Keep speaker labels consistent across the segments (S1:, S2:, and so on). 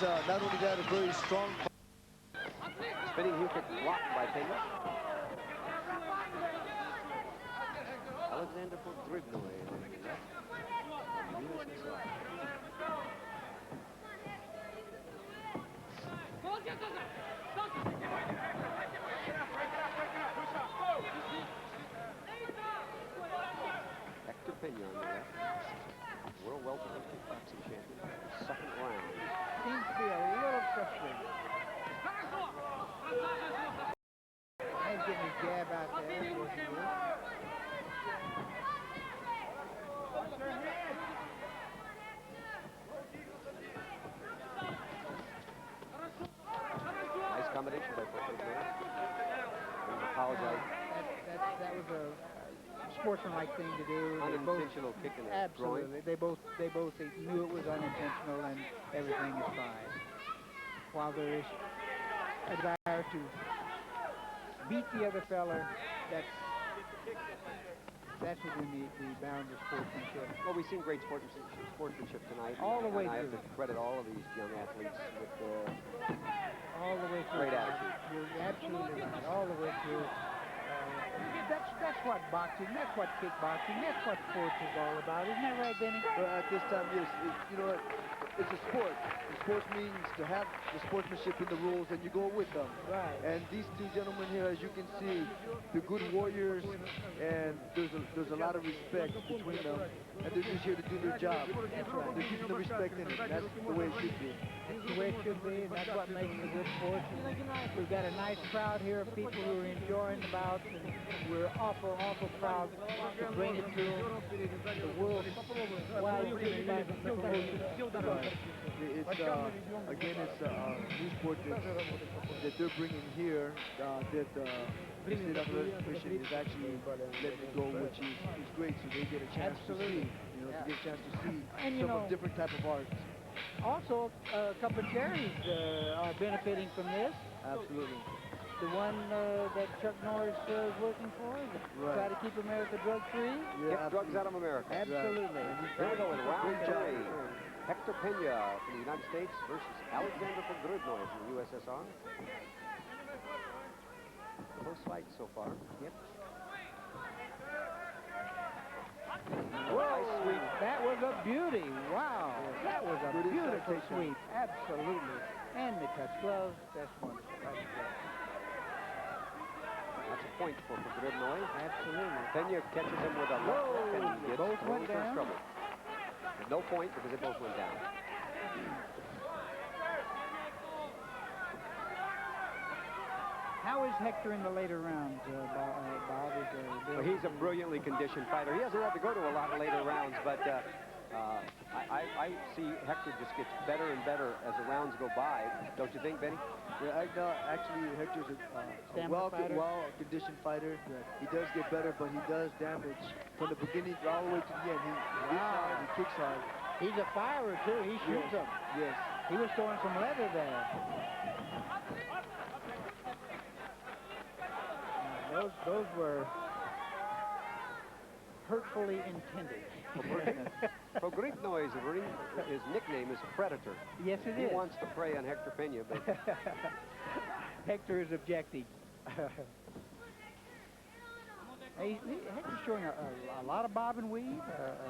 S1: not only that, a very strong.
S2: Spinning heel kick blocked by Pena. Alexander Pogrebnej on the left. USSR. Hector Pena on the left. World welterweight kickboxing champion. Second round.
S3: Seems to be a little frustrating. He's getting his jab out there.
S2: Nice combination by Pogrebnej. Apologize.
S3: That was a sportsmanlike thing to do.
S2: Unintentional kick in the
S3: absolutely.
S2: groin.
S3: They both knew it was unintentional, and everything is fine. While there is a desire to beat the other fella, that's within the bounds of sportsmanship.
S2: Well, we've seen great sportsmanship tonight.
S3: All the way
S2: and I
S3: through.
S2: have to credit all of these young athletes with
S3: all the way through.
S2: great attitude.
S3: You're absolutely right. All the way through. That's what boxing, that's what kickboxing, that's what sports is all about. Isn't that right, Benny?
S1: Well, at this time, yes. You know what? It's a sport. And sports means to have the sportsmanship in the rules, and you go with them.
S3: Right.
S1: And these two gentlemen here, as you can see, they're good warriors, and there's a lot of respect between them. And they're just here to do their job.
S3: That's right.
S1: They're keeping the respect in it. That's the way it should be.
S3: That's the way it should be, and that's what makes it a good sport. We've got a nice crowd here of people who are enjoying the bouts, and we're awful proud to bring it to the world. Wow, you can imagine the
S1: It's again, it's a new sport that they're bringing here. That the State Athletic Commission is actually letting it go, which is great. So they get a chance to see, to get a chance to see some of different type of arts.
S3: Also, a couple of charities are benefiting from this.
S1: Absolutely.
S3: The one that Chuck Norris is working for, try to keep America drug-free.
S2: Get drugs out of America.
S3: Absolutely.
S2: Right. Here we go with round 3. Hector Pena from the United States versus Alexander Pogrebnej from the USSR. Close fight so far.
S3: Yep.
S2: Whoa! Nice sweep.
S3: That was a beauty. Wow. That was a beautiful sweep. Absolutely. And they touch gloves. That's wonderful.
S2: That's a point for Pogrebnej.
S3: Absolutely.
S2: Pena catches him with a left hook and he gets
S3: both went
S2: thrown
S3: down.
S2: for trouble. With no point because they both went down.
S3: How is Hector in the later rounds, Bob?
S2: Well, he's a brilliantly conditioned fighter. He hasn't had to go to a lot of later rounds, but I see Hector just gets better and better as the rounds go by. Don't you think, Benny?
S1: Yeah, actually, Hector's a well-conditioned fighter. He does get better, but he does damage from the beginning all the way to the end. He kicks hard.
S3: He's a firer, too. He shoots them.
S1: Yes.
S3: He was throwing some leather there. Those were hurtfully intended.
S2: Pogrebnej, his nickname is Predator.
S3: Yes, it is.
S2: He wants to prey on Hector Pena, but
S3: Hector is objecting. Hector's showing a lot of bob and weave,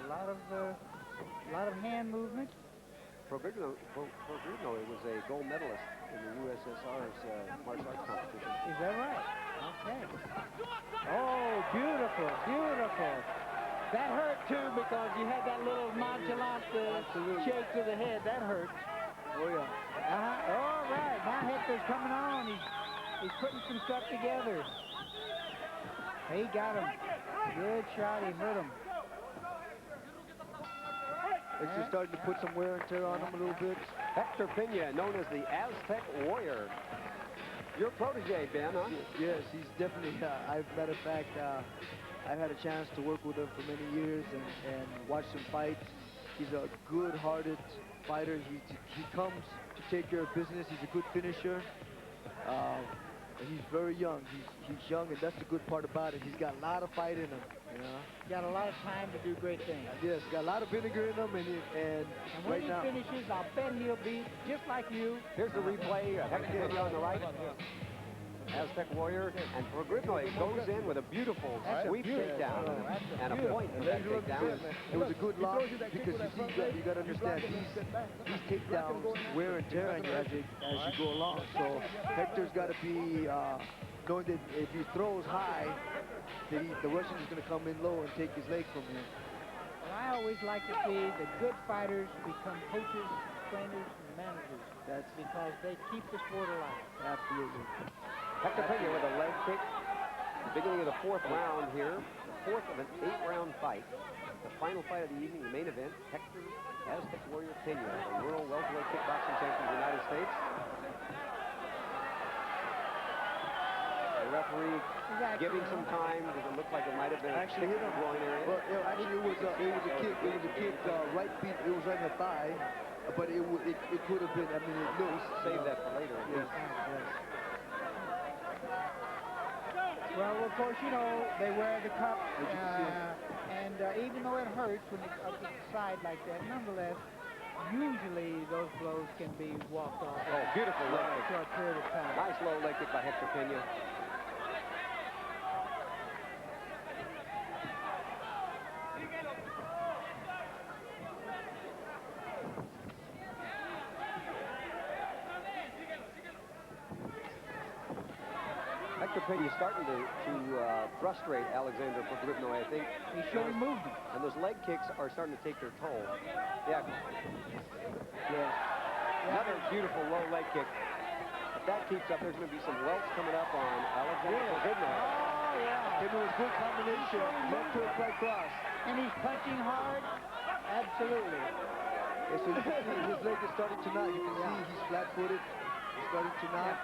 S3: a lot of hand movement.
S2: Pogrebnej was a gold medalist in the USSR's martial arts competition.
S3: Is that right? Okay. Oh, beautiful, beautiful. That hurt, too, because you had that little nonchalant shake to the head. That hurt.
S1: Oh, yeah.
S3: All right. Now Hector's coming on. He's putting some stuff together. He got him. Good shot. He hit him.
S1: It's just starting to put some wear and tear on him a little bit.
S2: Hector Pena, known as the Aztec Warrior. Your protege, Ben, huh?
S1: Yes, he's definitely, matter of fact, I've had a chance to work with him for many years and watch him fight. He's a good-hearted fighter. He comes to take care of business. He's a good finisher. And he's very young. He's young, and that's the good part about it. He's got a lot of fight in him. You know?
S3: Got a lot of time to do great things.
S1: Yes, got a lot of vinegar in him, and
S3: when
S1: right now
S3: he finishes, I'll bet he'll be just like you.
S2: Here's the replay. Hector Pena on the right. Aztec Warrior, and Pogrebной goes in with a beautiful sweep takedown and a point for that takedown.
S1: It was a good lock because you see, you got to understand these takedowns wear and tear on you as you go along. So Hector's got to be knowing that if he throws high, that the Russian is going to come in low and take his leg from him.
S3: Well, I always like to see the good fighters become coaches, trainers, and managers. That's because they keep the sport alive.
S1: Absolutely.
S2: Hector Pena with a leg kick. The beginning of the fourth round here. The fourth of an 8-round fight. The final fight of the evening, the main event. Hector Aztec Warrior Pena, the world welterweight kickboxing champion of the United States. The referee giving some time because it looked like it might have been
S1: actually hit him
S2: groin area.
S1: Well, actually, it was a kick. It was a kick right beat. It was right in the thigh, but it could have been. I mean, it looks.
S2: Save that for later.
S1: Yes. Yes.
S3: Well, of course, you know, they wear the cup, and even though it hurts when it's up to the side like that, nonetheless, usually those blows can be walked off.
S2: Oh, beautiful leg kick.
S3: For a period of time.
S2: Nice low leg kick by Hector Pena. Hector Pena is starting to frustrate Alexander Pogrebной, I think.
S3: He's showing movement.
S2: And those leg kicks are starting to take their toll. Yeah. Another beautiful low leg kick. If that keeps up, there's going to be some welts coming up on Alexander Pogrebной.
S3: Oh, yeah.
S1: It was a good combination. Left hook, right cross.
S3: And he's punching hard. Absolutely.
S1: Yeah, so you can see his leg is starting to knot. You can see he's flat-footed. He's starting to knot.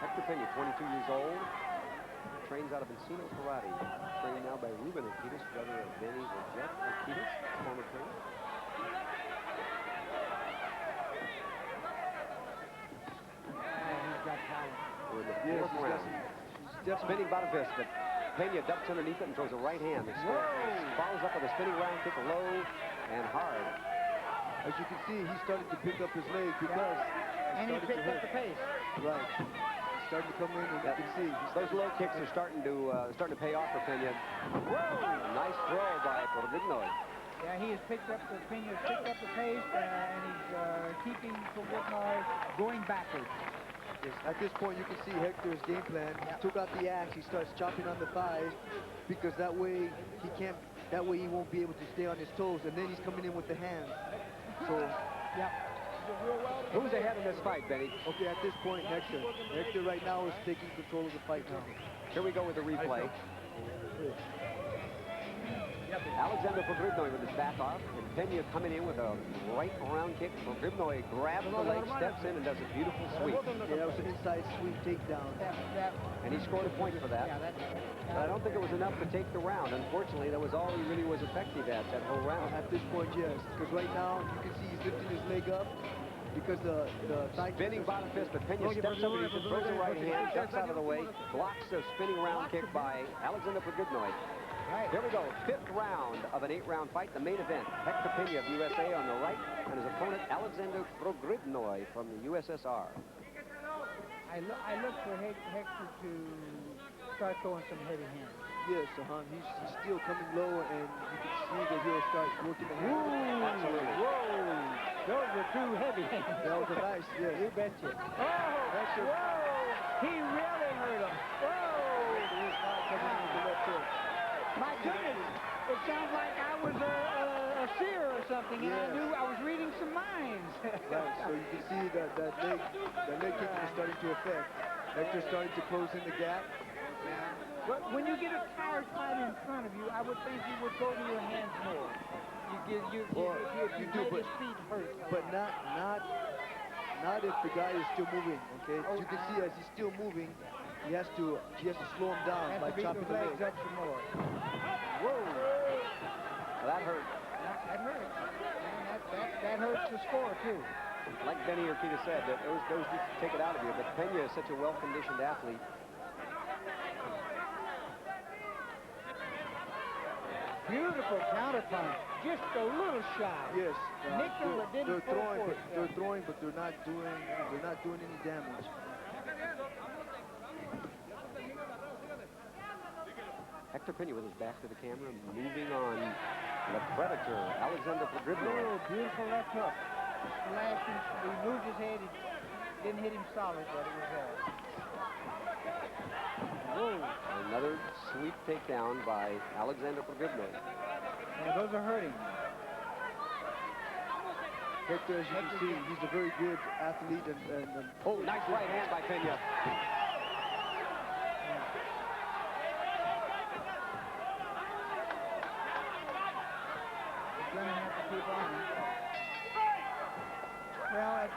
S2: Hector Pena, 22 years old, trains out of Encino Karate. Trained now by Ruben Akitas, brother of Benny the Jet Akitas, former trainer.
S3: He's got talent.
S2: We're in the fourth round. Spinning bottom fist, but Pena ducks underneath it and throws a right hand. Follows up with a spinning round kick low and hard.
S1: As you can see, he's starting to pick up his leg because...
S3: And he picked up the pace.
S1: Right. Starting to come in, and you can see.
S2: Those low kicks are starting to pay off for Pena. Whoa! Nice throw by Pogrebной.
S3: Yeah, he has picked up the Pena's picked up the pace, and he's keeping Pogrebной going backwards.
S1: Yes. At this point, you can see Hector's game plan. He took out the axe. He starts chopping on the thighs because that way he can't. That way he won't be able to stay on his toes, and then he's coming in with the hands. So,
S3: yeah.
S2: Who's ahead in this fight, Benny?
S1: Okay, at this point, Hector. Hector right now is taking control of the fight now.
S2: Here we go with the replay. Alexander Pogrebной with his back off, and Pena coming in with a right round kick. Pogrebной grabs the leg, steps in, and does a beautiful sweep.
S1: Yeah, that was an inside sweep takedown.
S2: And he scored a point for that. But I don't think it was enough to take the round. Unfortunately, that was all he really was effective at, that whole round.
S1: At this point, yes. Because right now, you can see he's lifting his leg up. Because the thigh...
S2: Spinning bottom fist, but Pena steps underneath it, throws a right hand, ducks out of the way, blocks the spinning round kick by Alexander Pogrebной. Right. Here we go, fifth round of an 8-round fight, the main event. Hector Pena of USA on the right, and his opponent Alexander Pogrebной from the USSR.
S3: I look for Hector to start throwing some heavy hands.
S1: Yes, he's still coming low, and you can see that he'll start working the hands.
S2: Absolutely.
S3: Whoa! Those were two heavy hands.
S1: That was a nice, yes.
S3: You betcha. Oh! Whoa! He really hurt him. Whoa! My goodness! It sounds like I was a seer or something, and I knew I was reading some minds.
S1: Right, so you can see that leg kick is starting to affect. Hector's starting to close in the gap.
S3: But when you get a tired fighter in front of you, I would think you would go to your hands more. You made his feet hurt.
S1: But not if the guy is still moving. Okay, you can see as he's still moving, he has to slow him down by chopping the legs
S3: up some more.
S2: Whoa! Well, that hurt.
S3: That hurt. That hurts the score too.
S2: like Benny Urquidez said, that those just take it out of you. But Pena is such a well-conditioned athlete.
S3: Beautiful counterpunch, just a little shy.
S1: Yes.
S3: Nicked him, but didn't
S1: they're throwing,
S3: full force.
S1: they're throwing, but they're not doing any damage.
S2: Hector Pena with his back to the camera, moving on the predator, Alexander Pogrебной.
S3: Oh, beautiful left hook. Slashing, he moved his head, he didn't hit him solid, but it was there. Whoa.
S2: Another sweep takedown by Alexander Pogrебной.
S3: Yeah, those are hurting.
S1: Hector, as you can see, he's a very good athlete. And
S2: oh, nice right hand by Pena.
S3: He's going to have to keep on. Well,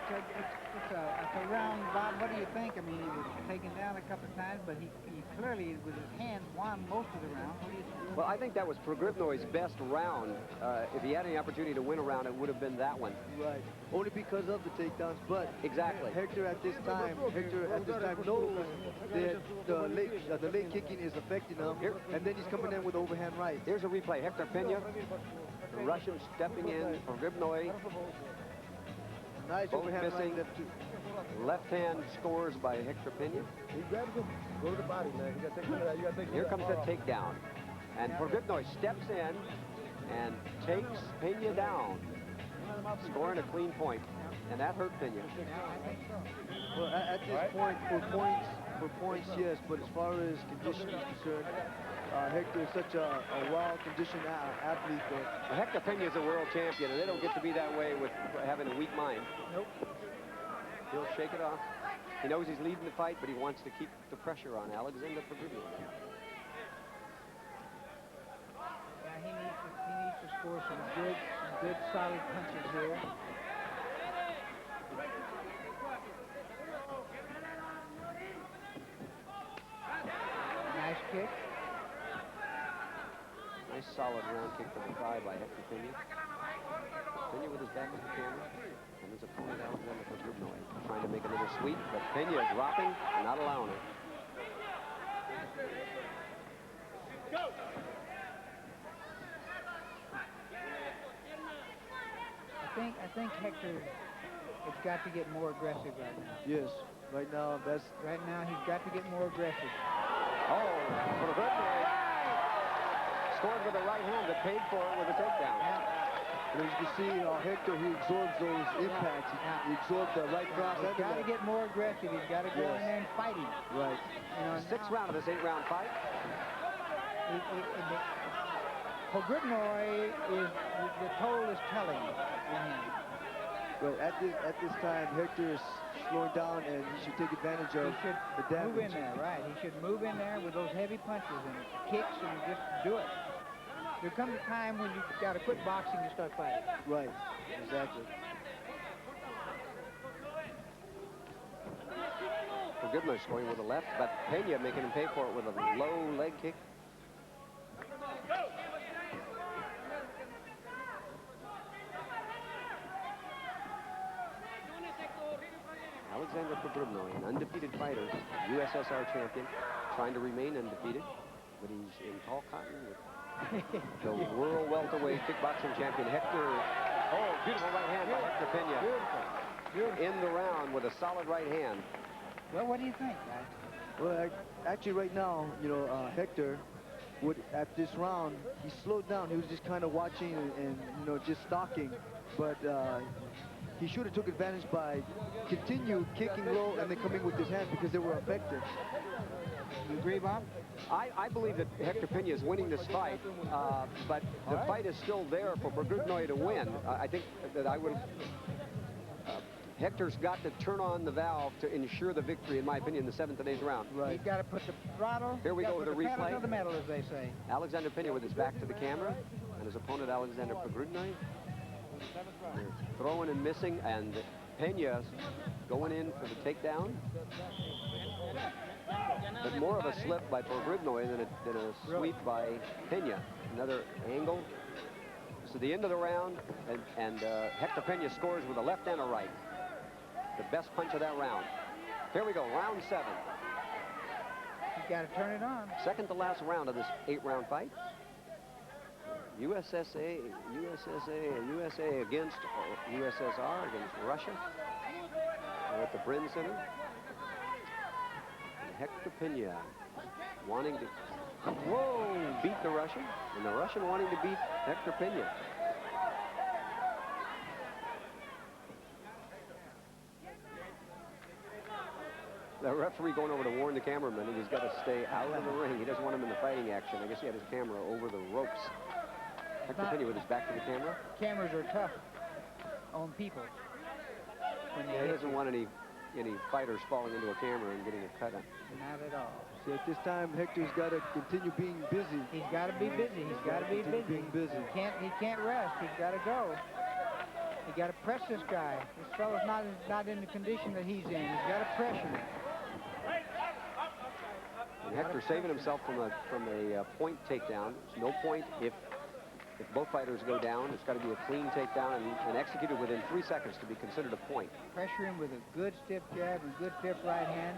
S3: it's a round, Bob. What do you think? I mean, he was taken down a couple of times, but he clearly, with his hands, won most of the round. What do you think?
S2: Well, I think that was Pogrebnoi's best round. If he had any opportunity to win a round, it would have been that one.
S1: Right. Only because of the takedowns, but
S2: exactly.
S1: Hector at this time knows that the leg kicking is affecting him, and then he's coming in with overhand right.
S2: Here's a replay. Hector Pena, the Russian stepping in. Pogrebной.
S1: Nice
S2: both
S1: overhand
S2: missing.
S1: right, left two.
S2: Left hand scores by Hector Pena.
S4: He grabs him. Go to the body, man. You got to take him out. You got to take
S2: Here comes the takedown. And Pogrebной steps in and takes Pena down, scoring a clean point. And that hurt Pena.
S1: Well, at this point, for points, yes. But as far as condition is concerned, Hector is such a well-conditioned athlete that...
S2: Hector Pena is a world champion, and they don't get to be that way with having a weak mind.
S3: Nope.
S2: He'll shake it off. He knows he's leading the fight, but he wants to keep the pressure on Alexander Pogrebной.
S3: Yeah, he needs to score some good solid punches here. Nice kick.
S2: Nice solid round kick to the thigh by Hector Pena. Pena with his back to the camera. And his opponent, Alexander Pogrebной, trying to make another sweep, but Pena dropping and not allowing it.
S3: I think Hector has got to get more aggressive right now.
S1: Yes, right now he's got to get more aggressive.
S2: Oh, Pogrebной scored with the right hand that paid for it with a takedown.
S1: And as you can see, Hector, he absorbs those impacts. He absorbs the right cross.
S3: He's got to get more aggressive. He's got to go in there and fight him.
S1: Right.
S3: You know,
S2: Sixth round of this 8-round fight.
S3: Pogrebной is the toll is telling on him.
S1: But at this time, Hector is slowing down, and he should take advantage of the damage.
S3: Move in there, right? He should move in there with those heavy punches and kicks and just do it. There comes a time when you've got to quit boxing and start fighting.
S1: Right, exactly.
S2: Pogrebной scoring with the left, but Pena making him pay for it with a low leg kick. Alexander Pogrebной, an undefeated fighter, USSR champion, trying to remain undefeated, but he's in tall cotton with the world welterweight kickboxing champion Hector. Oh, beautiful right hand by Hector Pena.
S3: Beautiful.
S2: In the round with a solid right hand.
S3: Well, what do you think, guys?
S1: Well, actually, right now, Hector at this round, he slowed down. He was just kind of watching and just stalking, but he should have took advantage by continue kicking low and then coming with his hands because they were effective.
S3: You agree, Bob?
S2: I believe that Hector Pena is winning this fight, but the fight is still there for Pogrebной to win. I think that Hector's got to turn on the valve to ensure the victory, in my opinion, in the 7th and 8th round.
S3: Right. He's got to put the throttle.
S2: Here we go with the replay.
S3: Pedal to the metal, as they say.
S2: Alexander Pena with his back to the camera, and his opponent Alexander Pogrebной. Throwing and missing, and Pena going in for the takedown. But more of a slip by Pogrebной than a sweep by Pena. Another angle. So the end of the round, and Hector Pena scores with a left and a right. The best punch of that round. Here we go, round 7.
S3: You got to turn it on.
S2: Second to last round of this 8-round fight. USA against USSR against Russia. We're at the Brin Center. And Hector Pena wanting to beat the Russian, and the Russian wanting to beat Hector Pena. The referee going over to warn the cameraman that he's got to stay out of the ring. He doesn't want him in the fighting action. I guess he had his camera over the ropes. Hector Pena with his back to the camera.
S3: Cameras are tough on people.
S2: He doesn't want any fighters falling into a camera and getting a cut on.
S3: Not at all.
S1: See, at this time, Hector's got to continue being busy.
S3: He's got to be busy. He's got to be busy.
S1: Being busy.
S3: He can't rest. He's got to go. He got to press this guy. This fellow's not in the condition that he's in. He's got to pressure him.
S2: And Hector saving himself from a point takedown. There's no point if both fighters go down. It's got to be a clean takedown and executed within 3 seconds to be considered a point.
S3: Pressure him with a good stiff jab and good stiff right hand.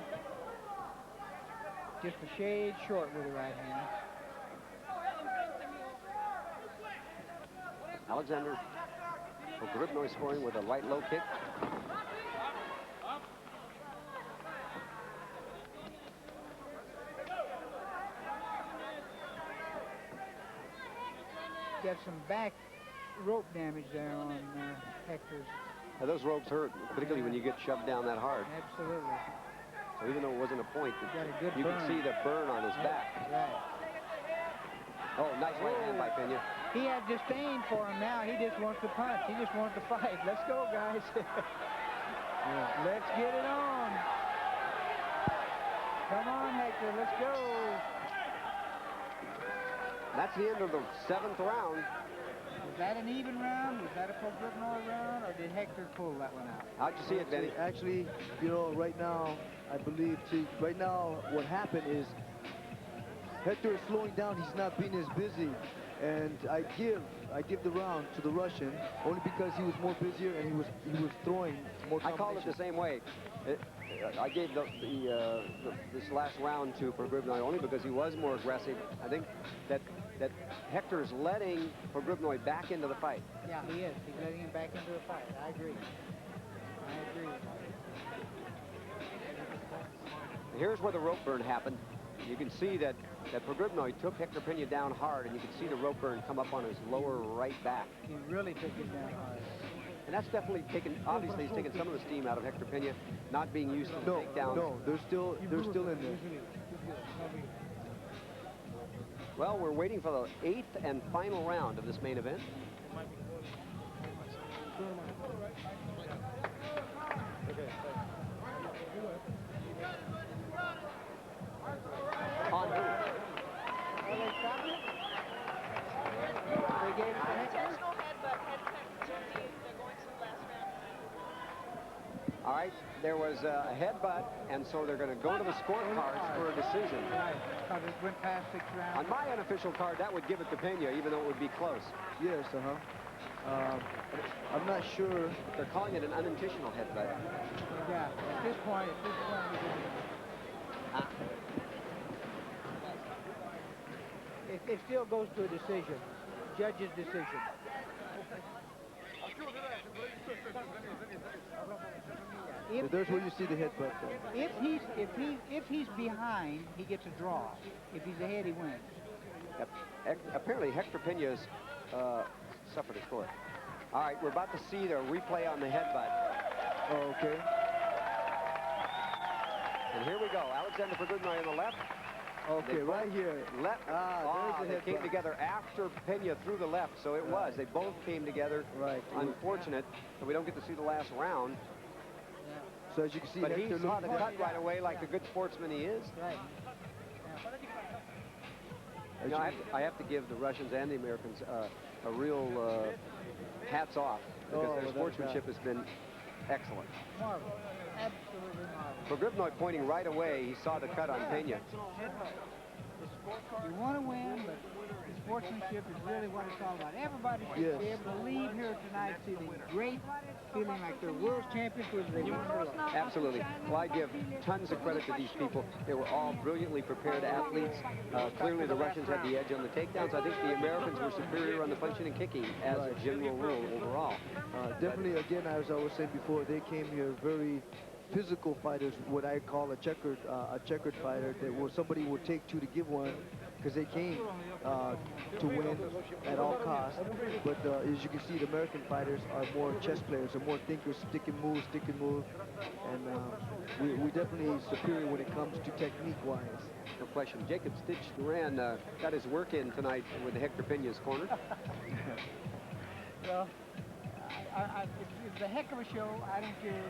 S3: Just a shade short with the right hand.
S2: Alexander Pogrebnoy scoring with a right low kick.
S3: Got some back rope damage there on Hector's.
S2: Now, those ropes hurt, particularly when you get shoved down that hard.
S3: Absolutely.
S2: So even though it wasn't a point, you
S3: burn.
S2: can see the burn on his back.
S3: Right.
S2: Oh, nice right hand by Pena.
S3: He had disdain for him now. He just wants to punch. He just wants to fight. Let's go, guys. Let's get it on. Come on, Hector. Let's go.
S2: That's the end of the 7th round.
S3: Was that an even round? Was that a Pogrebnoy round? Or did Hector pull that one out?
S2: How'd you see it, Benny?
S1: Actually, you know, right now, I believe, right now, what happened is Hector is slowing down. He's not being as busy. And I give the round to the Russian only because he was more busier and he was throwing more combinations.
S2: I called it the same way. I gave this last round to Pogrebnoy only because he was more aggressive. I think that Hector's letting Pogrebnoy back into the fight.
S3: Yeah, he is. He's letting him back into the fight. I agree.
S2: Here's where the rope burn happened. You can see that Pogrebnoy took Hector Pena down hard, and you can see the rope burn come up on his lower right back.
S3: He really took him down hard.
S2: And that's definitely obviously he's taken some of the steam out of Hector Pena, not being used to takedowns.
S1: No, they're still in there.
S2: Well, we're waiting for the 8th and final round of this main event. On who?
S3: They gave it to Hector?
S2: All right, there was a headbutt, and so they're going to go to the scorecards for a decision.
S3: Right, because it went past 6 rounds.
S2: On my unofficial card, that would give it to Pena, even though it would be close.
S1: Yes, I'm not sure.
S2: They're calling it an unintentional headbutt.
S3: Yeah, at this point, it still goes to a decision, judge's decision.
S1: There's where you see the headbutt.
S3: If he's behind, he gets a draw. If he's ahead, he wins.
S2: Apparently, Hector Pena's suffered a score. All right, we're about to see the replay on the headbutt.
S1: Oh, okay.
S2: And here we go. Alexander Pogrebnoy on the left.
S1: Okay, right here.
S2: There's the headbutt. They came together after Pena threw the left, so it was. They both came together.
S1: Right.
S2: Unfortunate, so we don't get to see the last round.
S1: So as you can see,
S2: but he saw the cut right away like the good sportsman he is.
S3: Right.
S2: You know, I have to give the Russians and the Americans a real hats off because their sportsmanship has been excellent.
S3: Marvelous. Absolutely marvelous.
S2: Pogrebnoy pointing right away, he saw the cut on Pena.
S3: You want to win, but sportsmanship is really what it's all about. Everybody should be able to leave here tonight feeling great, feeling like they're world champions with the
S2: Absolutely. Well, I give tons of credit to these people. They were all brilliantly prepared athletes. Clearly, the Russians had the edge on the takedowns. I think the Americans were superior on the punching and kicking as a general rule overall.
S1: Definitely, again, as I was saying before, they came here very physical fighters, what I call a checkered fighter, that where somebody would take two to give one, because they came to win at all costs. But as you can see, the American fighters are more chess players, are more thinkers, stick and move, and we definitely superior when it comes to technique-wise.
S2: No question. Jacob Stitch Duran got his work in tonight with Hector Pena's corner.
S3: Well, it's a heck of a show. I don't care.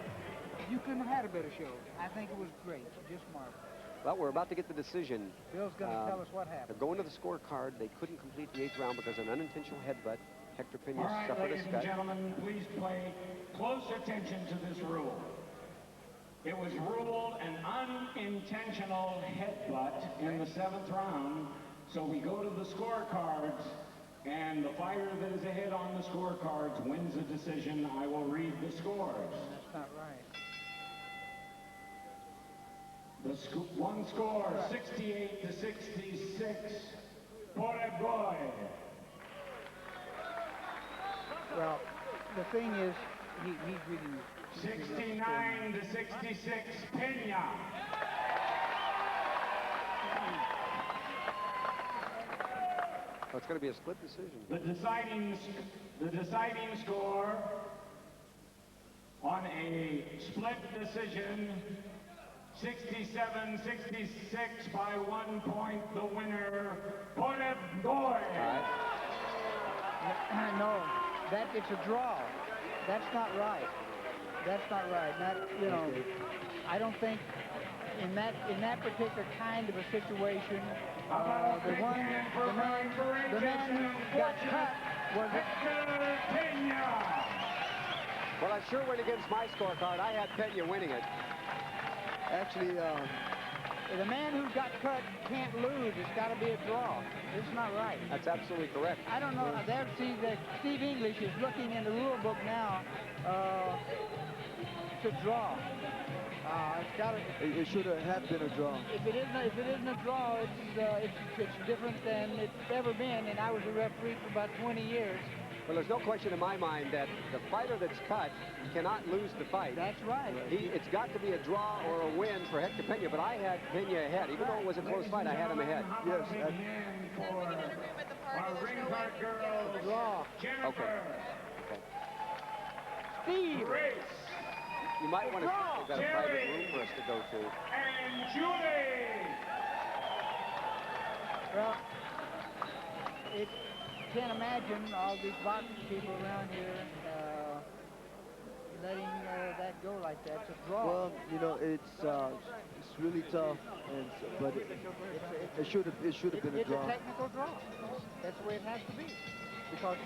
S3: You couldn't have had a better show. I think it was great. Just marvelous.
S2: Well, we're about to get the decision.
S3: Bill's going to tell us what happened.
S2: Going to the scorecard, they couldn't complete the 8th round because of an unintentional headbutt. Hector Pena suffered a
S5: ladies
S2: cut.
S5: and gentlemen, please pay close attention to this rule. It was ruled an unintentional headbutt in the 7th round, so we go to the scorecards, and the fighter that is ahead on the scorecards wins the decision. I will read the scores.
S3: That's not right.
S5: The one score, 68 to 66, Pogrebной.
S3: Well, the thing is, he's reading.
S5: 69 to 66, Pena.
S2: Oh, it's going to be a split decision.
S5: The deciding score on a split decision, 67-66 by 1 point. The winner, Pogrebной.
S3: No, it's a draw. That's not right. That's not right. I don't think in that particular kind of a situation, the man who got cut was
S5: Pena.
S2: Well, I sure went against my scorecard. I had Pena winning it.
S1: Actually,
S3: the man who got cut can't lose. It's got to be a draw. It's not right.
S2: That's absolutely correct.
S3: I don't know. There, see, Steve English is looking in the rule book now. It's a draw.
S1: It should have been a draw.
S3: If it isn't a draw, it's different than it's ever been. And I was a referee for about 20 years.
S2: Well, there's no question in my mind that the fighter that's cut cannot lose the fight.
S3: That's right.
S2: It's got to be a draw or a win for Hector Pena, but I had Pena ahead. Even though it was a close fight, I had him ahead.
S1: Yes.
S3: Draw.
S2: Okay.
S3: Steve.
S2: You might want to have got a private room for us to go to.
S5: And Julie.
S3: Well, can't imagine all these boxing people around here letting that go like that. It's a draw.
S1: Well, it's really tough, but it should have been a draw.
S3: It's a technical draw. That's the way it has to be, because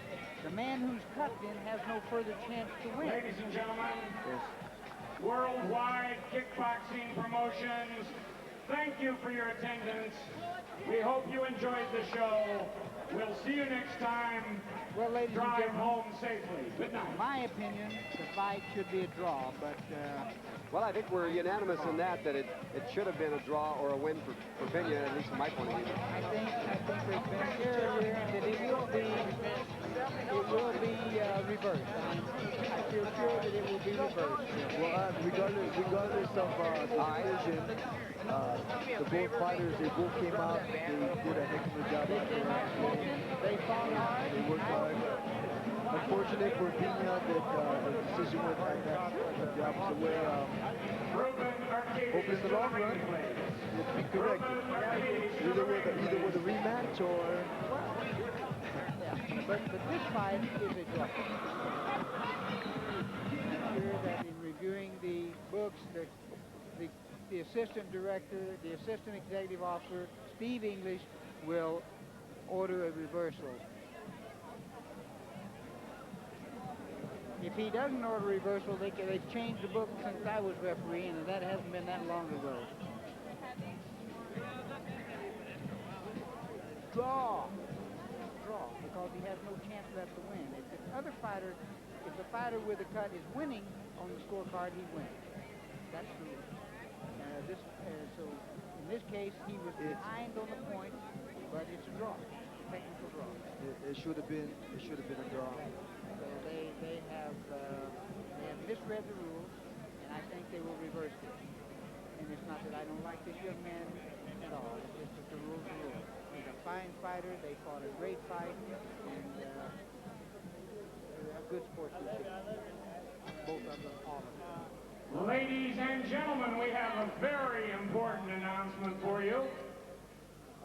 S3: the man who's cut then has no further chance to win.
S5: Ladies and gentlemen, Worldwide Kickboxing Promotions, thank you for your attendance. We hope you enjoyed the show. We'll see you next time.
S3: Well, ladies and
S5: Drive
S3: gentlemen,
S5: home safely. Good night.
S3: in my opinion, the fight should be a draw, but
S2: well, I think we're unanimous in that it should have been a draw or a win for Pena, at least from my point of view.
S3: I think there's been error here, and that it will be reversed. I feel sure that it will be reversed.
S1: Well, regardless of the decision, the both fighters, they both came out. They did an excellent job.
S3: They fought hard.
S1: They worked hard. Unfortunate for Pena that the decision went the opposite way. Hopefully in the long run, it'll be corrected. Either with a rematch or...
S3: But this fight is a draw. I'm sure that in reviewing the books, the assistant director, the assistant executive officer, Steve English, will order a reversal. If he doesn't order a reversal, they've changed the book since I was refereeing, and that hasn't been that long ago. Draw. because he has no chance left to win. If the other fighter, if the fighter with the cut is winning on the scorecard, he wins. That's the rule. So in this case, he was behind on the points, but it's a draw, technical draw.
S1: It should have been a draw.
S3: So they have misread the rules, and I think they will reverse it. And it's not that I don't like this young man at all. It's just that the rules are rules. He's a fine fighter. They fought a great fight, and a good sportsmanship. Both of them, all of them.
S5: Ladies and gentlemen, we have a very important announcement for you.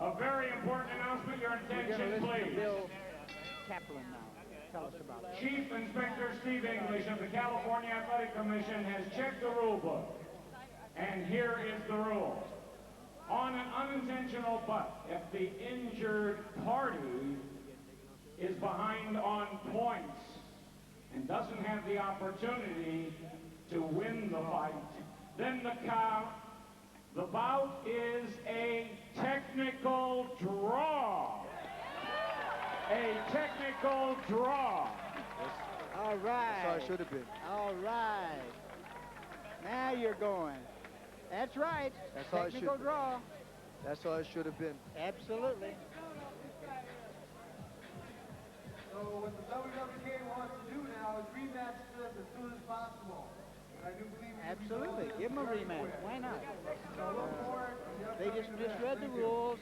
S5: A very important announcement. Your attention,
S3: We're going to listen
S5: please.
S3: to Bill Kaplan now. Tell us about it.
S5: Chief Inspector Steve English of the California Athletic Commission has checked the rule book. And here is the rule. On an unintentional butt, if the injured party is behind on points and doesn't have the opportunity to win the fight, then the bout is a technical draw. A technical draw.
S3: All right.
S1: That's how it should have been.
S3: All right. Now you're going. That's right.
S1: That's how it
S3: Technical
S1: should be.
S3: draw.
S1: That's how it should have been.
S3: Absolutely.
S6: So what the WWK wants to do now is rematch this as soon as possible. And I do believe we
S3: Absolutely. Give them a rematch. Why not?
S6: So look for it.
S3: They just misread the rules.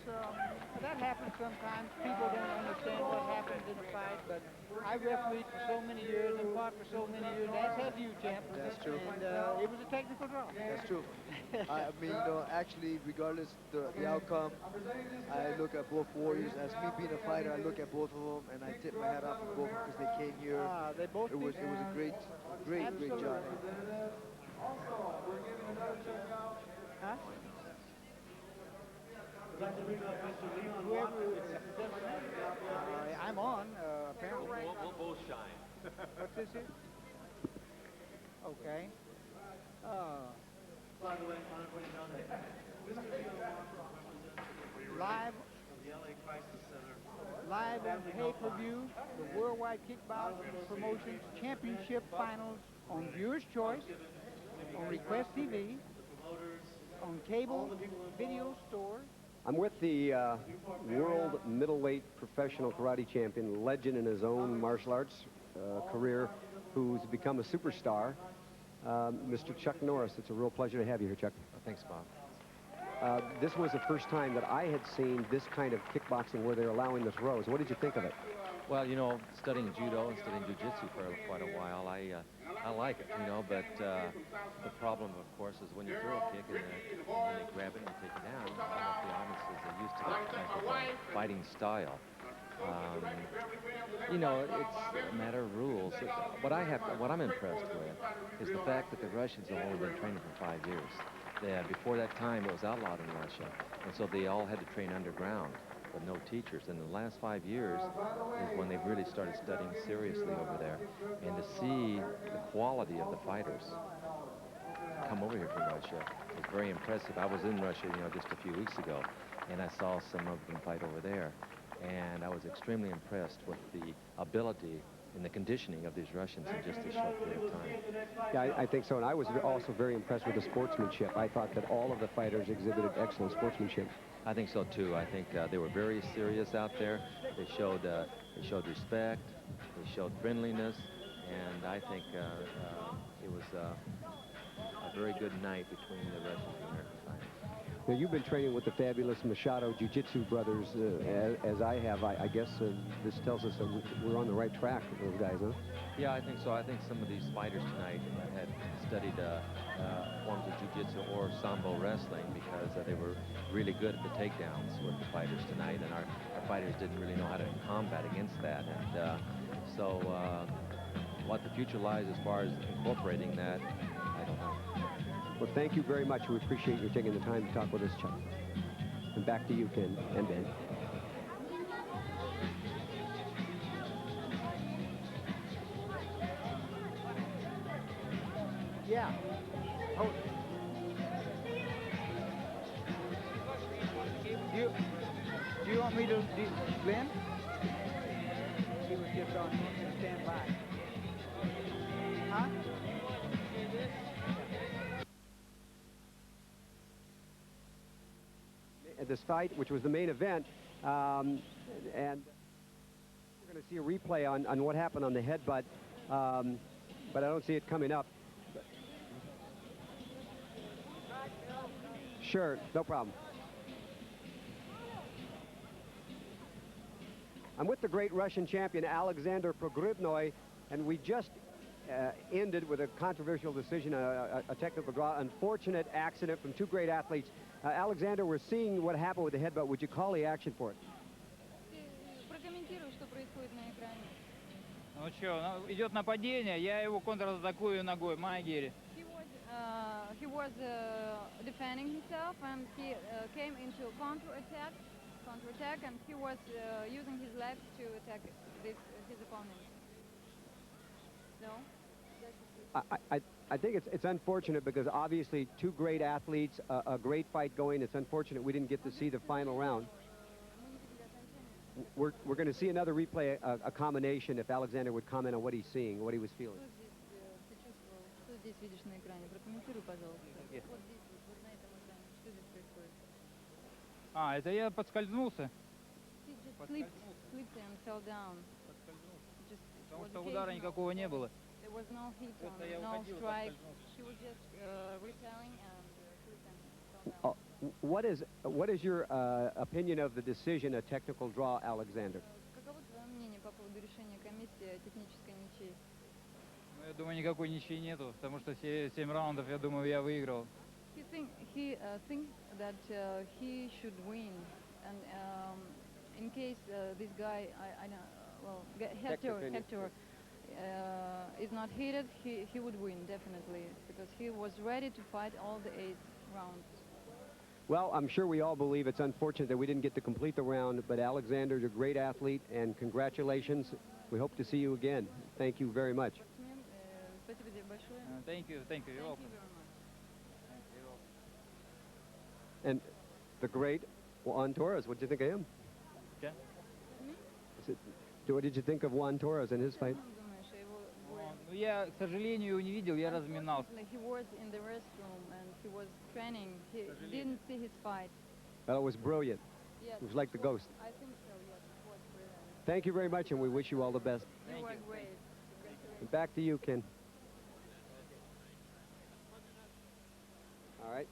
S3: That happens sometimes. People don't understand what happens in a fight, but I refereed for so many years and fought for so many years, as have you, champ.
S1: That's true.
S3: And it was a technical draw.
S1: That's true. I mean, actually, regardless the outcome, I look at both warriors. As me being a fighter, I look at both of them, and I tip my hat off to both because they came here.
S3: They both
S1: It was a great job.
S6: Also, we're giving another check out.
S3: Huh? I'm on, apparently.
S7: We'll both shine.
S3: What's this here? Okay. Live on pay-per-view, the Worldwide Kickboxing Promotions Championship Finals on Viewer's Choice, on Request TV, on cable video store.
S2: I'm with the world middleweight professional karate champion, legend in his own martial arts career, who's become a superstar, Mr. Chuck Norris. It's a real pleasure to have you here, Chuck.
S7: Thanks, Bob.
S2: This was the first time that I had seen this kind of kickboxing where they're allowing the throws. What did you think of it?
S7: Well, you know, studying judo and studying jiu-jitsu for quite a while, I like it, you know, but the problem, of course, is when you throw a kick and they grab it and take it down, I don't know if the audiences are used to that type of fighting style. You know, it's a matter of rules. What I'm impressed with is the fact that the Russians have only been training for 5 years. Before that time, it was outlawed in Russia, and so they all had to train underground with no teachers. And in the last 5 years is when they really started studying seriously over there. And to see the quality of the fighters come over here from Russia is very impressive. I was in Russia, you know, just a few weeks ago, and I saw some of them fight over there. And I was extremely impressed with the ability and the conditioning of these Russians in just a short period of time.
S2: Yeah, I think so. And I was also very impressed with the sportsmanship. I thought that all of the fighters exhibited excellent sportsmanship.
S7: I think so too. I think they were very serious out there. They showed respect. They showed friendliness, and I think it was a very good night between the Russians and American fighters.
S2: Now, you've been training with the fabulous Machado Jiu-Jitsu brothers, as I have. I guess this tells us that we're on the right track with those guys, huh?
S7: Yeah, I think so. I think some of these fighters tonight had studied forms of jiu-jitsu or sambo wrestling because they were really good at the takedowns with the fighters tonight, and our fighters didn't really know how to combat against that. And so what the future lies as far as incorporating that, I don't know.
S2: Well, thank you very much. We appreciate you taking the time to talk with us, Chuck. And back to you, Ken and Ben.
S3: Yeah. Oh. Do you want me to, Glenn? he was just on standby. Huh?
S2: This fight, which was the main event, and we're going to see a replay on what happened on the headbutt, but I don't see it coming up. Sure, no problem. I'm with the great Russian champion, Alexander Pogrebной, and we just ended with a controversial decision, a technical draw, unfortunate accident from two great athletes. Alexander, we're seeing what happened with the headbutt. Would you call the action for it?
S8: Прокомментируй, что происходит на экране.
S9: Ну что, идет нападение, я его контратакую ногой, Майгери.
S8: He was defending himself and he came into a counterattack, and he was using his legs to attack his opponent. No?
S2: I think it's unfortunate because obviously two great athletes, a great fight going. It's unfortunate we didn't get to see the final round. We're going to see another replay, a combination, if Alexander would comment on what he's seeing, what he was feeling.
S8: Что здесь видишь на экране? Прокомментируй, пожалуйста. Вот здесь, вот на этом экране. Что здесь происходит?
S9: А, это я подскользнулся.
S8: He just slipped and fell down.
S9: Потому что удара никакого не было.
S8: There was no hit on, no strike. He was just repelling and slipped and fell down.
S2: What is your opinion of the decision, a technical draw, Alexander?
S8: Каково твое мнение по поводу решения комиссии о технической ничьей?
S9: Ну, я думаю, никакой ничьи нету, потому что все 7 раундов, я думаю, я выиграл.
S8: He thinks that he should win, and in case this guy, Gektor, is not heated, he would win definitely because he was ready to fight all the 8 rounds.
S2: Well, I'm sure we all believe it's unfortunate that we didn't get to complete the round, but Alexander's a great athlete, and congratulations. We hope to see you again. Thank you very much.
S9: Thank you. You're welcome.
S2: And the great Juan Torres, what did you think of him?
S9: Yeah.
S2: What did you think of Juan Torres and his fight?
S9: Ну, я, к сожалению, не видел, я разминался.
S8: He was in the restroom and he was training. He didn't see his fight.
S2: Well, it was brilliant.
S8: Yes,
S2: it was like the ghost.
S8: I think so, yes. It was brilliant.
S2: Thank you very much, and we wish you all the best.
S8: You were great.
S2: And back to you, Ken. All right.